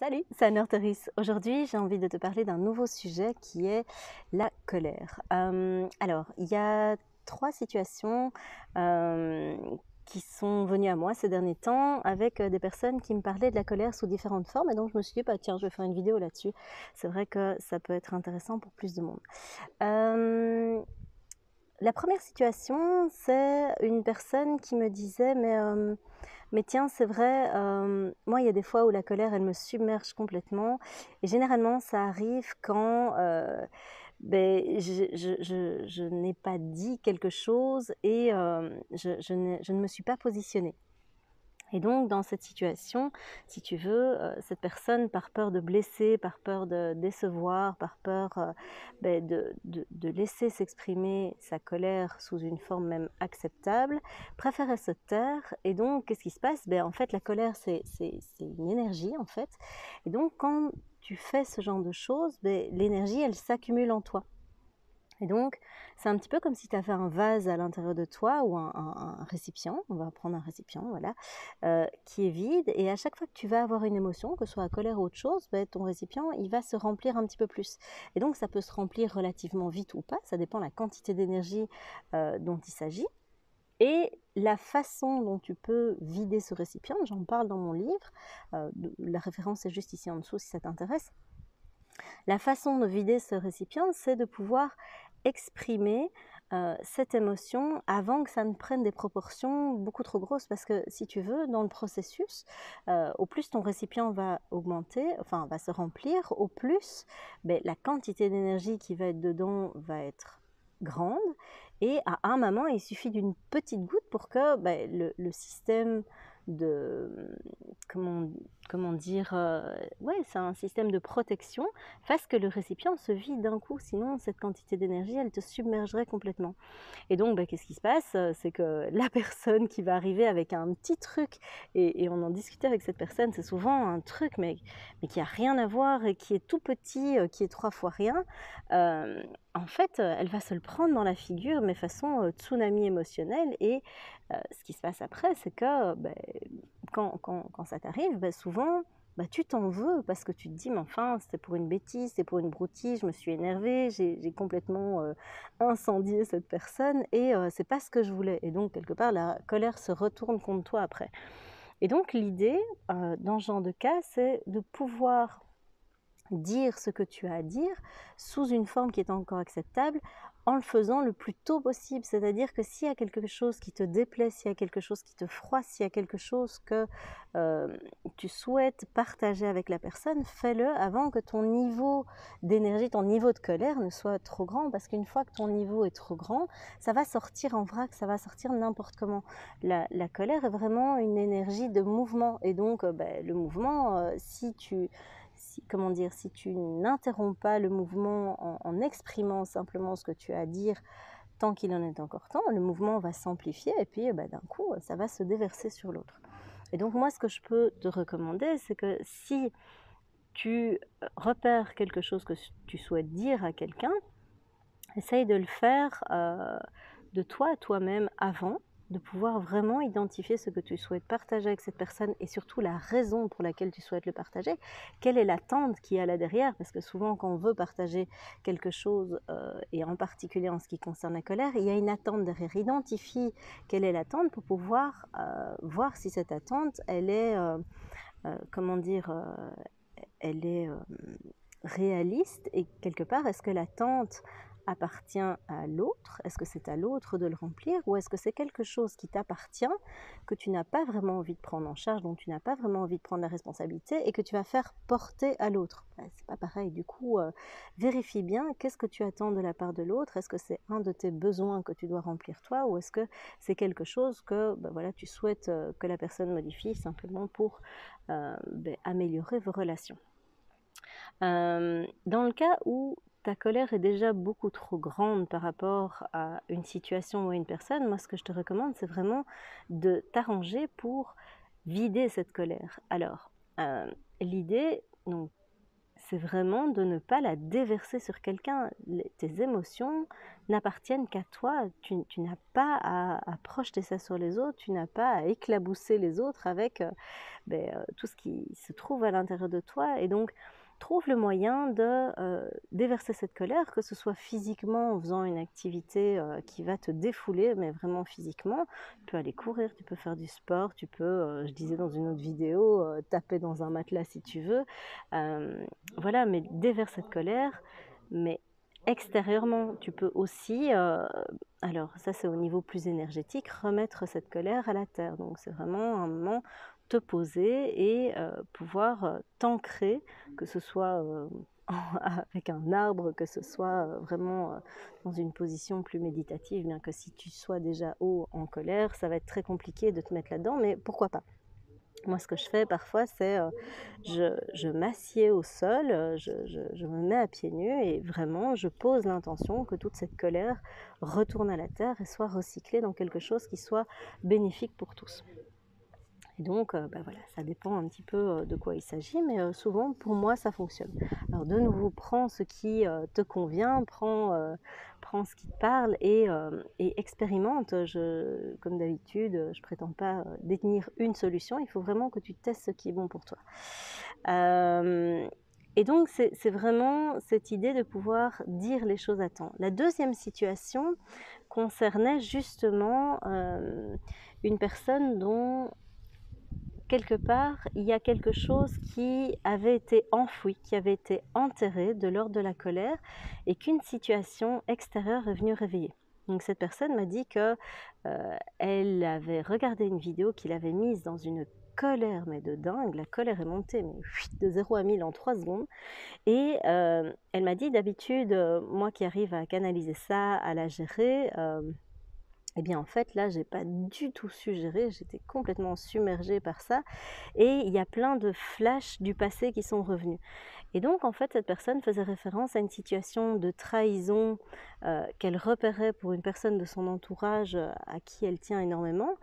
Salut, c'est Anne Arteris. Aujourd'hui, j'ai envie de te parler d'un nouveau sujet qui est la colère. Alors, il y a 3 situations, qui sont venues à moi ces derniers temps avec, des personnes qui me parlaient de la colère sous différentes formes et donc je me suis dit: «Bah, tiens, je vais faire une vidéo là-dessus». C'est vrai que ça peut être intéressant pour plus de monde. Hem, la première situation, c'est une personne qui me disait: mais tiens, c'est vrai, moi, il y a des fois où la colère, elle me submerge complètement et généralement, ça arrive quand, je n'ai pas dit quelque chose et je ne me suis pas positionnée. Et donc dans cette situation, si tu veux, cette personne par peur de blesser, par peur de décevoir, par peur, de laisser s'exprimer sa colère sous une forme même acceptable, préférait se taire et donc qu'est-ce qui se passe? En fait la colère c'est une énergie en fait et donc quand tu fais ce genre de choses, l'énergie elle s'accumule en toi. Et donc, c'est un petit peu comme si tu avais un vase à l'intérieur de toi ou un récipient, on va prendre un récipient, voilà, qui est vide et à chaque fois que tu vas avoir une émotion, que ce soit la colère ou autre chose, ton récipient, il va se remplir un petit peu plus. Et donc ça peut se remplir relativement vite ou pas, ça dépend de la quantité d'énergie, dont il s'agit et la façon dont tu peux vider ce récipient, j'en parle dans mon livre, la référence est juste ici en dessous si ça t'intéresse. La façon de vider ce récipient, c'est de pouvoir exprimer, cette émotion avant que ça ne prenne des proportions beaucoup trop grosses. Parce que si tu veux, dans le processus, au plus ton récipient va augmenter, enfin va se remplir, au plus, la quantité d'énergie qui va être dedans va être grande et à un moment, il suffit d'une petite goutte pour que, le système de, comment comment dire? Ouais, c'est un système de protection fasse que le récipient se vide d'un coup, sinon cette quantité d'énergie, elle te submergerait complètement. Et donc, qu'est-ce qui se passe? C'est que la personne qui va arriver avec un petit truc et on en discutait avec cette personne, c'est souvent un truc mais qui a rien à voir et qui est tout petit, qui est 3 fois rien. En fait, elle va se le prendre dans la figure, mais façon, tsunami émotionnel et ce qui se passe après, c'est que, quand ça t'arrive, souvent, tu t'en veux parce que tu te dis: «Mais enfin, c'était pour une bêtise, c'était pour une broutille, je me suis énervée, j'ai complètement, incendié cette personne et c'est pas ce que je voulais» et donc quelque part la colère se retourne contre toi après. Et donc l'idée, dans ce genre de cas, c'est de pouvoir dire ce que tu as à dire sous une forme qui est encore acceptable en le faisant le plus tôt possible. C'est-à-dire que s'il y a quelque chose qui te déplaît, s'il y a quelque chose qui te froisse, s'il y a quelque chose que tu souhaites partager avec la personne, fais-le avant que ton niveau d'énergie, ton niveau de colère ne soit trop grand parce qu'une fois que ton niveau est trop grand, ça va sortir en vrac, ça va sortir n'importe comment. La colère est vraiment une énergie de mouvement et donc le mouvement, comment dire, si tu n'interromps pas le mouvement en exprimant simplement ce que tu as à dire tant qu'il en est encore temps, le mouvement va s'amplifier et puis d'un coup, ça va se déverser sur l'autre. Et donc moi, ce que je peux te recommander, c'est que si tu repères quelque chose que tu souhaites dire à quelqu'un, essaye de le faire de toi à toi-même avant, de pouvoir vraiment identifier ce que tu souhaites partager avec cette personne et surtout la raison pour laquelle tu souhaites le partager. Quelle est l'attente qu'il y a là derrière? Parce que souvent quand on veut partager quelque chose, et en particulier en ce qui concerne la colère, il y a une attente derrière. Identifie quelle est l'attente pour pouvoir voir si cette attente, elle est, comment dire, elle est réaliste et quelque part, est-ce que l'attente appartient à l'autre? Est-ce que c'est à l'autre de le remplir ou est-ce que c'est quelque chose qui t'appartient, que tu n'as pas vraiment envie de prendre en charge, dont tu n'as pas vraiment envie de prendre la responsabilité et que tu vas faire porter à l'autre? C'est pas pareil. Du coup, vérifie bien qu'est-ce que tu attends de la part de l'autre. Est-ce que c'est un de tes besoins que tu dois remplir toi ou est-ce que c'est quelque chose que voilà, tu souhaites que la personne modifie simplement pour améliorer vos relations? Dans le cas où ta colère est déjà beaucoup trop grande par rapport à une situation ou à une personne, moi ce que je te recommande, c'est vraiment de t'arranger pour vider cette colère. Alors, l'idée, donc c'est vraiment de ne pas la déverser sur quelqu'un. Tes émotions n'appartiennent qu'à toi. Tu n'as pas à projeter ça sur les autres, tu n'as pas à éclabousser les autres avec tout ce qui se trouve à l'intérieur de toi. Et donc, trouve le moyen de déverser cette colère, que ce soit physiquement en faisant une activité qui va te défouler, mais vraiment physiquement. Tu peux aller courir, tu peux faire du sport, tu peux, je disais dans une autre vidéo, taper dans un matelas si tu veux. Voilà, mais déverse cette colère, mais extérieurement. Tu peux aussi, alors ça c'est au niveau plus énergétique, remettre cette colère à la terre. Donc c'est vraiment un moment te poser et pouvoir t'ancrer, que ce soit avec un arbre, que ce soit vraiment dans une position plus méditative, bien que si tu sois déjà haut en colère, ça va être très compliqué de te mettre là-dedans, mais pourquoi pas. Moi, ce que je fais parfois, c'est je m'assieds au sol, je me mets à pieds nus et vraiment, je pose l'intention que toute cette colère retourne à la terre et soit recyclée dans quelque chose qui soit bénéfique pour tous. Et donc, voilà, ça dépend un petit peu de quoi il s'agit, mais souvent, pour moi, ça fonctionne. Alors, de nouveau, prends ce qui te convient, prends ce qui te parle et expérimente. Comme d'habitude, je prétends pas détenir une solution, il faut vraiment que tu testes ce qui est bon pour toi. Et donc, c'est vraiment cette idée de pouvoir dire les choses à temps. La deuxième situation concernait justement une personne dont quelque part, il y a quelque chose qui avait été enfoui, qui avait été enterré de l'ordre de la colère et qu'une situation extérieure est venue réveiller. Donc cette personne m'a dit que elle avait regardé une vidéo qu'il avait mise dans une colère, mais de dingue. La colère est montée mais, de 0 à 1000 en 3 secondes. Et elle m'a dit, d'habitude, moi qui arrive à canaliser ça, à la gérer, eh bien en fait là j'ai pas du tout su gérer, j'étais complètement submergée par ça et il y a plein de flashs du passé qui sont revenus. Et donc en fait cette personne faisait référence à une situation de trahison qu'elle repérait pour une personne de son entourage à qui elle tient énormément,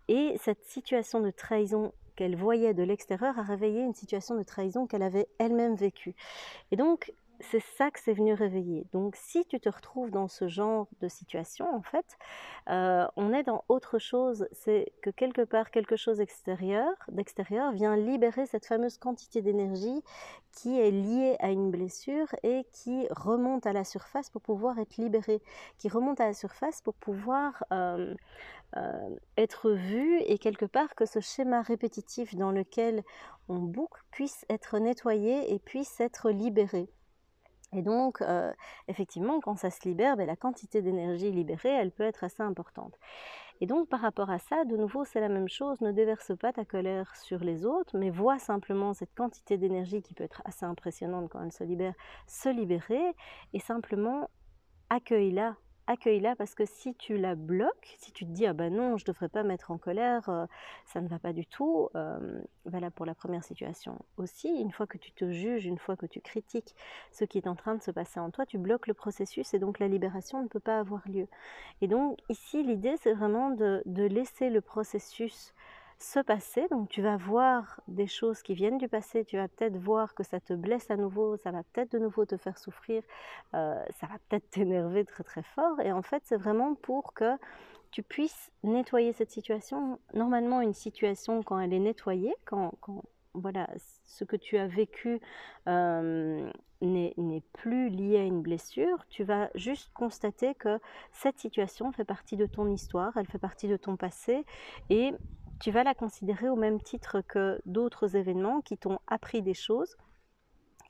et cette situation de trahison qu'elle voyait de l'extérieur a réveillé une situation de trahison qu'elle avait elle-même vécue. Et donc, c'est ça que c'est venu réveiller. Donc, si tu te retrouves dans ce genre de situation, en fait, on est dans autre chose. C'est que quelque part, quelque chose d'extérieur vient libérer cette fameuse quantité d'énergie qui est liée à une blessure et qui remonte à la surface pour pouvoir être libérée, qui remonte à la surface pour pouvoir être vue et quelque part que ce schéma répétitif dans lequel on boucle puisse être nettoyé et puisse être libéré. Et donc, effectivement, quand ça se libère, la quantité d'énergie libérée, elle peut être assez importante. Et donc, par rapport à ça, de nouveau, c'est la même chose. Ne déverse pas ta colère sur les autres, mais vois simplement cette quantité d'énergie qui peut être assez impressionnante quand elle se libérer, et simplement accueille-la. Accueille-la, parce que si tu la bloques, si tu te dis « Ah ben non, je ne devrais pas mettre en colère, ça ne va pas du tout », voilà pour la première situation. Aussi, une fois que tu te juges, une fois que tu critiques ce qui est en train de se passer en toi, tu bloques le processus et donc la libération ne peut pas avoir lieu. Et donc ici, l'idée, c'est vraiment de laisser le processus se passer. Donc tu vas voir des choses qui viennent du passé, tu vas peut-être voir que ça te blesse à nouveau, ça va peut-être de nouveau te faire souffrir, ça va peut-être t'énerver très très fort, et en fait c'est vraiment pour que tu puisses nettoyer cette situation. Normalement une situation, quand elle est nettoyée, quand voilà, ce que tu as vécu n'est plus lié à une blessure, tu vas juste constater que cette situation fait partie de ton histoire, elle fait partie de ton passé, et tu vas la considérer au même titre que d'autres événements qui t'ont appris des choses,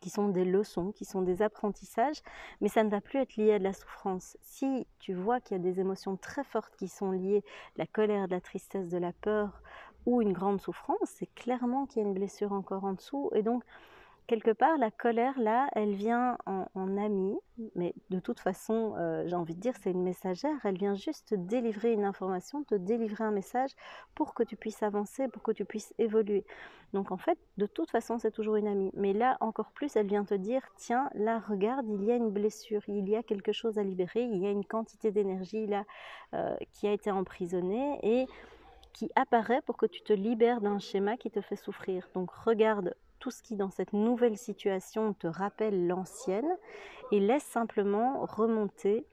qui sont des leçons, qui sont des apprentissages, mais ça ne va plus être lié à de la souffrance. Si tu vois qu'il y a des émotions très fortes qui sont liées, de la colère, de la tristesse, de la peur ou une grande souffrance, c'est clairement qu'il y a une blessure encore en dessous. Et donc, quelque part, la colère, là, elle vient en amie, mais de toute façon, j'ai envie de dire, c'est une messagère, elle vient juste te délivrer une information, te délivrer un message pour que tu puisses avancer, pour que tu puisses évoluer. Donc en fait, de toute façon, c'est toujours une amie. Mais là, encore plus, elle vient te dire, tiens, là, regarde, il y a une blessure, il y a quelque chose à libérer, il y a une quantité d'énergie là qui a été emprisonnée et qui apparaît pour que tu te libères d'un schéma qui te fait souffrir. Donc regarde tout ce qui dans cette nouvelle situation te rappelle l'ancienne et laisse simplement remonter.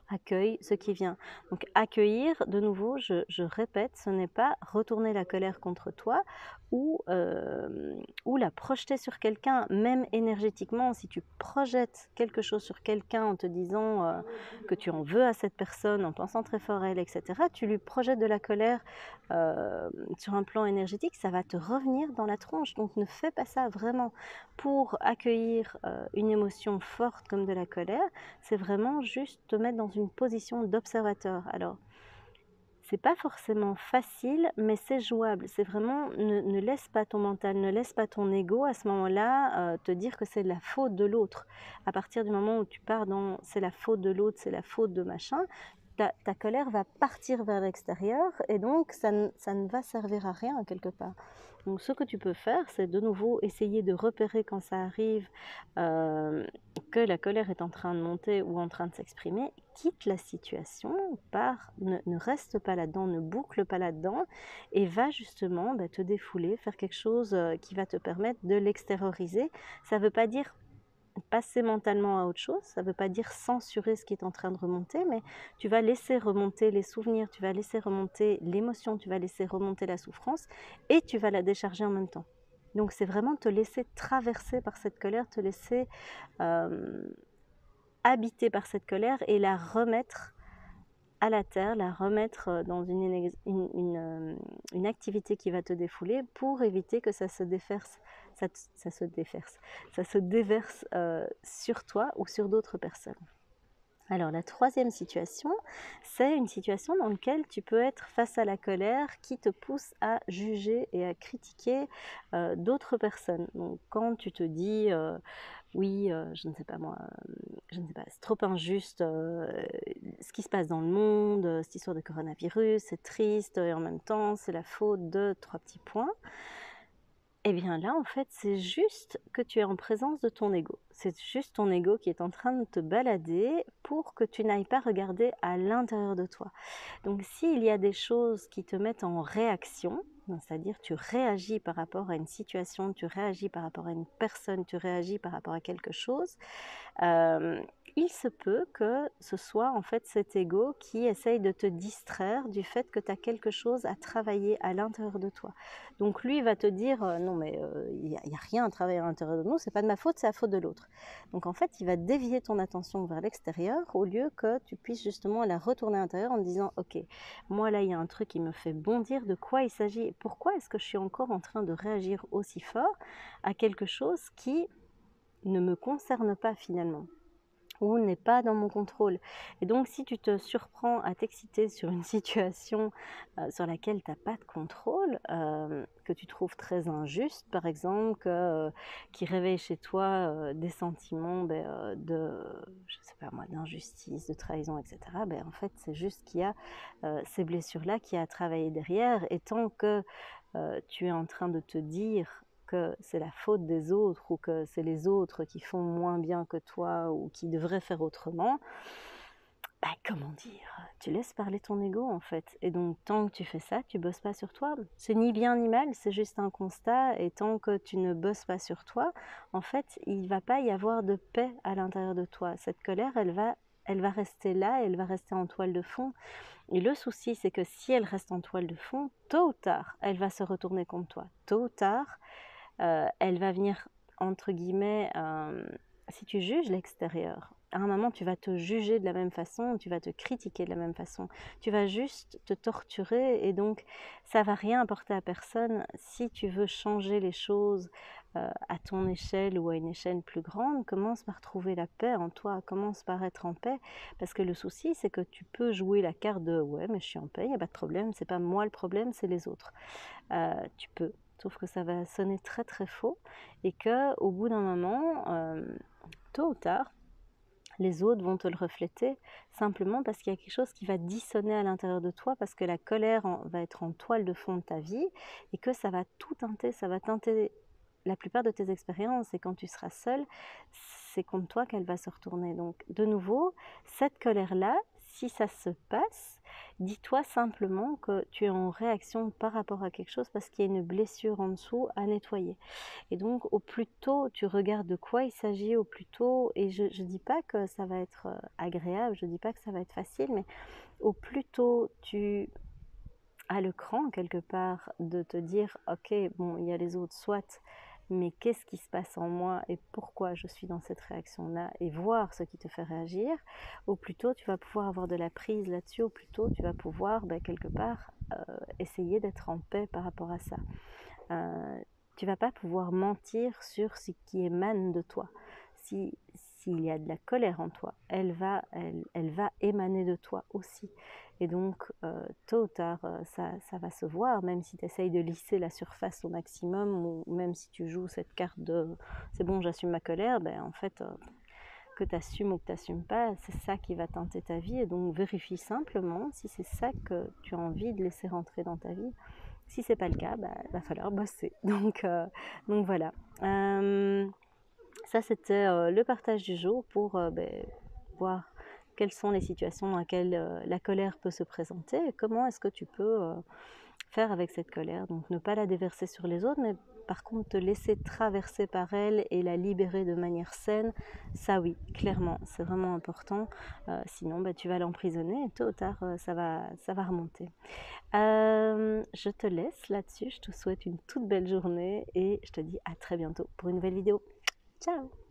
Accueille ce qui vient. Donc accueillir, de nouveau, je répète, ce n'est pas retourner la colère contre toi ou la projeter sur quelqu'un, même énergétiquement. Si tu projettes quelque chose sur quelqu'un en te disant que tu en veux à cette personne, en pensant très fort à elle, etc., tu lui projettes de la colère sur un plan énergétique, ça va te revenir dans la tronche. Donc ne fais pas ça vraiment. Pour accueillir une émotion forte comme de la colère, c'est vraiment juste te mettre dans une position d'observateur. Alors, c'est pas forcément facile, mais c'est jouable. C'est vraiment, ne laisse pas ton mental, ne laisse pas ton ego à ce moment-là te dire que c'est la faute de l'autre. À partir du moment où tu pars dans c'est la faute de l'autre, c'est la faute de machin, ta colère va partir vers l'extérieur et donc ça ne va servir à rien quelque part. Donc ce que tu peux faire, c'est de nouveau essayer de repérer quand ça arrive que la colère est en train de monter ou en train de s'exprimer. Quitte la situation, ne reste pas là-dedans, ne boucle pas là-dedans et va justement te défouler, faire quelque chose qui va te permettre de l'extérioriser. Ça ne veut pas dire passer mentalement à autre chose, ça ne veut pas dire censurer ce qui est en train de remonter, mais tu vas laisser remonter les souvenirs, tu vas laisser remonter l'émotion, tu vas laisser remonter la souffrance et tu vas la décharger en même temps. Donc c'est vraiment te laisser traverser par cette colère, te laisser habiter par cette colère et la remettre à la terre, la remettre dans une activité qui va te défouler pour éviter que ça se déverse sur toi ou sur d'autres personnes. Alors la troisième situation, c'est une situation dans laquelle tu peux être face à la colère qui te pousse à juger et à critiquer d'autres personnes. Donc quand tu te dis oui, je ne sais pas moi, c'est trop injuste ce qui se passe dans le monde, cette histoire de coronavirus, c'est triste et en même temps c'est la faute de 3 petits points. Eh bien là, en fait, c'est juste que tu es en présence de ton ego. C'est juste ton ego qui est en train de te balader pour que tu n'ailles pas regarder à l'intérieur de toi. Donc s'il y a des choses qui te mettent en réaction, c'est-à-dire tu réagis par rapport à une situation, tu réagis par rapport à une personne, tu réagis par rapport à quelque chose, il se peut que ce soit en fait cet ego qui essaye de te distraire du fait que tu as quelque chose à travailler à l'intérieur de toi. Donc lui va te dire non mais il n'y a rien à travailler à l'intérieur de nous, c'est pas de ma faute, c'est la faute de l'autre. Donc en fait il va dévier ton attention vers l'extérieur au lieu que tu puisses justement la retourner à l'intérieur en te disant ok, moi là il y a un truc qui me fait bondir, de quoi il s'agit, pourquoi est-ce que je suis encore en train de réagir aussi fort à quelque chose qui ne me concerne pas finalement ou n'est pas dans mon contrôle. Et donc si tu te surprends à t'exciter sur une situation sur laquelle tu n'as pas de contrôle, que tu trouves très injuste, par exemple, qui réveille chez toi des sentiments je sais pas moi, d'injustice, de trahison, etc., en fait c'est juste qu'il y a ces blessures-là qui a à travailler derrière, et tant que tu es en train de te dire que c'est la faute des autres ou que c'est les autres qui font moins bien que toi ou qui devraient faire autrement, comment dire, tu laisses parler ton ego en fait. Et donc tant que tu fais ça, tu bosses pas sur toi. C'est ni bien ni mal, c'est juste un constat. Et tant que tu ne bosses pas sur toi, en fait, il va pas y avoir de paix à l'intérieur de toi. Cette colère, elle va rester là, elle va rester en toile de fond. Et le souci, c'est que si elle reste en toile de fond, tôt ou tard, elle va se retourner contre toi. Tôt ou tard, elle va venir, entre guillemets, si tu juges l'extérieur, à un moment tu vas te juger de la même façon, tu vas te critiquer de la même façon, tu vas juste te torturer, et donc ça va rien apporter à personne. Si tu veux changer les choses à ton échelle ou à une échelle plus grande, commence par trouver la paix en toi, commence par être en paix, parce que le souci c'est que tu peux jouer la carte de ouais mais je suis en paix, il n'y a pas de problème, c'est pas moi le problème, c'est les autres. Tu peux, sauf que ça va sonner très très faux, et qu'au bout d'un moment, tôt ou tard, les autres vont te le refléter, simplement parce qu'il y a quelque chose qui va dissonner à l'intérieur de toi, parce que la colère va être en toile de fond de ta vie, et que ça va tout teinter, ça va teinter la plupart de tes expériences, et quand tu seras seul, c'est contre toi qu'elle va se retourner. Donc de nouveau, cette colère-là, si ça se passe, dis-toi simplement que tu es en réaction par rapport à quelque chose parce qu'il y a une blessure en dessous à nettoyer. Et donc, au plus tôt tu regardes de quoi il s'agit, au plus tôt, et je ne dis pas que ça va être agréable, je ne dis pas que ça va être facile, mais au plus tôt tu as le cran quelque part de te dire ok, bon, il y a les autres, soit, mais qu'est-ce qui se passe en moi et pourquoi je suis dans cette réaction-là, et voir ce qui te fait réagir, au plus tôt tu vas pouvoir avoir de la prise là-dessus, au plus tôt tu vas pouvoir quelque part essayer d'être en paix par rapport à ça. Tu vas pas pouvoir mentir sur ce qui émane de toi. S'il y a de la colère en toi, elle va émaner de toi aussi. Et donc, tôt ou tard, ça va se voir, même si tu essayes de lisser la surface au maximum, ou même si tu joues cette carte de c'est bon, j'assume ma colère, en fait, que tu assumes ou que tu n'assumes pas, c'est ça qui va teinter ta vie. Et donc, vérifie simplement si c'est ça que tu as envie de laisser rentrer dans ta vie. Si c'est pas le cas, va falloir bosser. Donc voilà. Ça, c'était le partage du jour pour voir quelles sont les situations dans lesquelles la colère peut se présenter et comment est-ce que tu peux faire avec cette colère. Donc ne pas la déverser sur les autres, mais par contre te laisser traverser par elle et la libérer de manière saine, ça oui, clairement, c'est vraiment important. Sinon, tu vas l'emprisonner et tôt ou tard, ça va remonter. Je te laisse là-dessus, je te souhaite une toute belle journée et je te dis à très bientôt pour une nouvelle vidéo. Ciao!